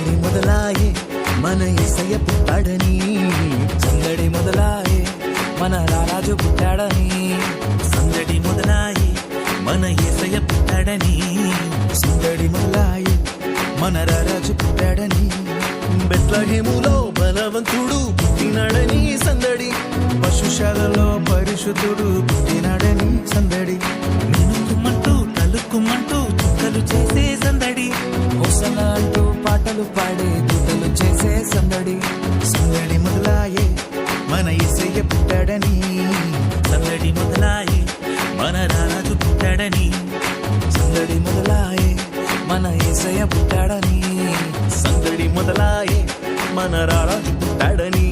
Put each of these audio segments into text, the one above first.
సందడి మొదలాయే మన యేసయ్య పుట్టాడని, సందడి మొదలాయే మన రారాజు పుట్టాడని, సందడి మొదలాయి మన యేసయ్య పుట్టాడని, సందడి మొదలాయే మన రారాజు పుట్టాడని, బెత్లహేములో బలవంతుడు పుట్టినాడని సందడి, పశుశాలలో పరిశుద్ధుడు పుట్టినాడని సందడి, మినుకుమంటూ తలుక్కుమంటూ చుక్కలు చేసే సందడి, హోసన్నా అంటూ పాటలు పాడే దూతలు చేసే సందడి, సందడి మొదలాయే మన యేసయ్య పుట్టాడని, సందడి మొదలాయి మన రారాజు పుట్టాడని, సందడి మొదలాయే మన యేసయ్య పుట్టాడని, సందడి మొదలాయే మన రారాజు పుట్టాడని.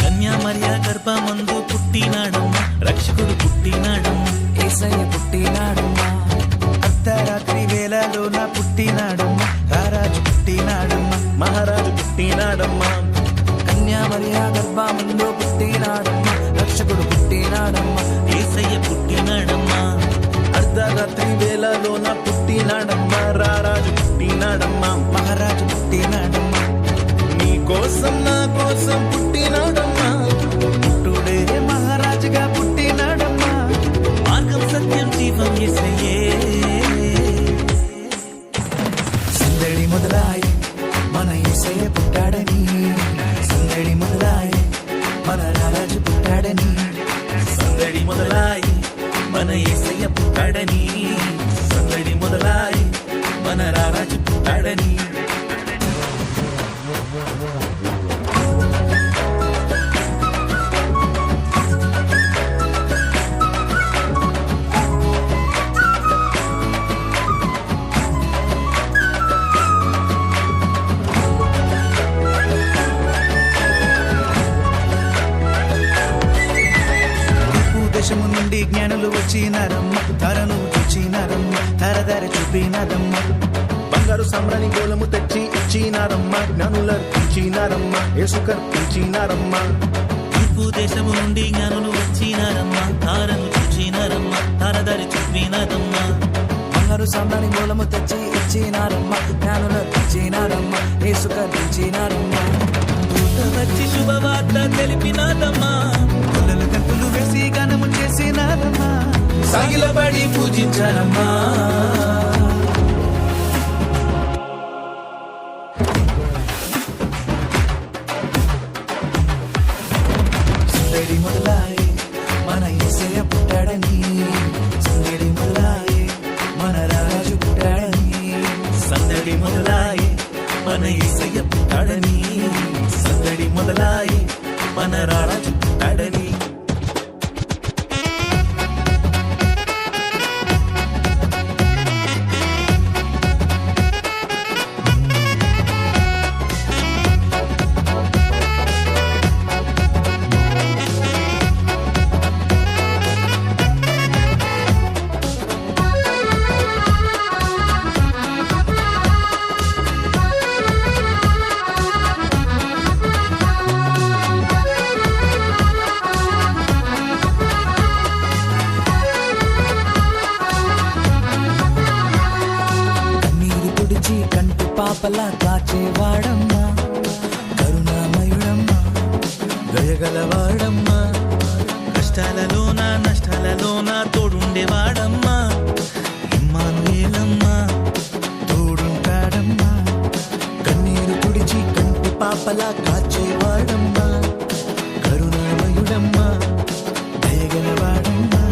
కన్యామర్య గర్భమందు పుట్టినాడమ్మ, రక్షకుడు పుట్టినాడమ్మ, యేసయ్య పుట్టినాడమ్మా, అర్ధరాత్రి వేళలోన పుట్టినాడమ్మా, రారాజు పుట్టినాడమ్మా, మహారాజు పుట్టినాడమ్మా, కన్యామర్య గర్భమందు పుట్టినాడమ్మా, రక్షకుడు పుట్టినాడమ్మా, యేసయ్య పుట్టినాడమ్మా, అర్ధరాత్రి వేళలోన పుట్టినాడమ్మా, రారాజు పుట్టినాడమ్మా, మహారాజు పుట్టినాడమ్మా, నీ కోసం నా కోసం పుట్టినాడమ్మా, పుట్టుడే మహారాజుగా పుట్టినాడమ్మా, మార్గం సత్యం జీవం యేసయ్యే. సందడి మొదలాయే మన యేసయ్య పుట్టాడని, సందడి మొదలాయే మన రారాజు పుట్టాడని, సందడి మొదలాయి మన యేసయ్య పుట్టాడని, సందడి మొదలాయి మన రారాజు పుట్టాడని. దేశము నుండి జ్ఞానులు వచ్చినారమ్మ, ధరను చూచినారమ్మ, ధరధర చూపినారమ్మ, బంగారు సామ్రాణి గోళము తెచ్చి ఇచ్చినారమ్మా, జ్ఞానుల ఇచ్చినారమ్మా, యేసు కర్పించినారమ్మా, తూర్పు దేశము నుండి జ్ఞానులు వచ్చినారమ్మా, తారను చూచినారమ్మా, తారదారి చూపినారమ్మా, బంగారు సామ్రాణి మూలము తెచ్చి ఇచ్చినారమ్మ, జ్ఞానులు ఇచ్చినారమ్మ, యేసు కర్పించినారమ్మ, దూత వచ్చి శుభవార్త తెలిపినాదమ్మా, పుల్లలు గంతులు వేసి గానము చేసినారమ్మ, సాగిలబడి పూజించారమ్మా, సందడి మొదలాయే మన యేసయ్య పుట్టాడని, సందడి మొదలాయే మన రారాజు పుట్టాడని, సందడి మొదలాయి మన యేసయ్య పుట్టాడని, సందడి మొదలాయి మన రారాజు పుట్టాడని. కన్నీరు తుడిచి కంటి పాపలా కాచేవాడమ్మా, కరుణామయుడమ్మా, దయగలవాడమ్మా, కష్టాలలోన నష్టాలలోన తోడుండేవాడమ్మా, ఇమ్మానుయేలమ్మా, తోడుంటాడమ్మా, కన్నీరు తుడిచి కంటి పాపలా కాచేవాడమ్మా, కరుణామయుడమ్మా, దయగలవాడమ్మా,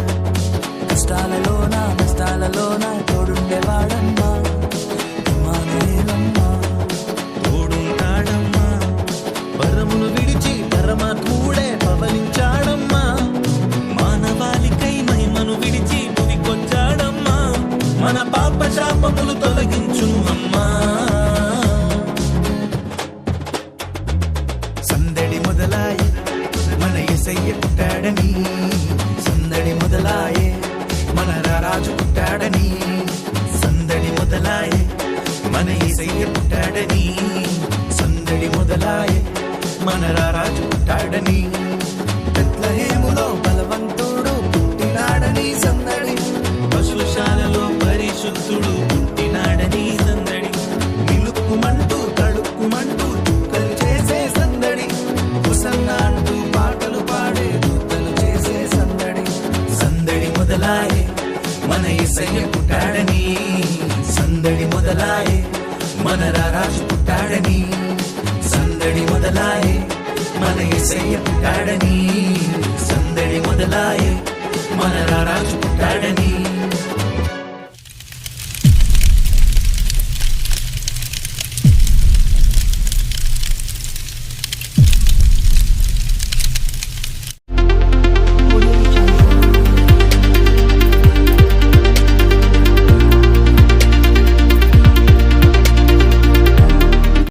కష్టాలలోన నష్టాలలోన తోడుండేవాడమ్మా, ఇమ్మానుయేలమ్మా, తోడుంటాడమ్మా, పరమును విడిచి పరమాత్ముడే పవలించాడమ్మా, మానవాళికై మహిమను విడిచి భువికొచ్చాడమ్మా, మన పాప శాపములు తొలగించును అమ్మా. సందడి మొదలాయి మన యేసయ్య పుట్టాడని, సందడి మొదలాయి రారాజు పుట్టాడని సందడి మొదలాయే మన యేసయ్య పుట్టాడని సందడి మొదలాయే మన రారాజు పుట్టాడని బెత్లెహేములో బలవంతుడు పుట్టినాడని సందడి పశుశాలలో పరిశుద్ధుడు పుట్టినాడని సందడి మిలుక్కుమంటూ తడుక్కుమంటూ చుక్కలు చేసే సందడి హోసన్నా అంటూ పాటలు పాడే దూతలు చేసే సందడి సందడి మొదలాయే మన యేసయ్య పుట్టాడని సందడి మొదలాయే మన రారాజు పుట్టాడని సందడి మొదలాయే మన యేసయ్య పుట్టాడని సందడి మొదలాయే మన రారాజు పుట్టాడని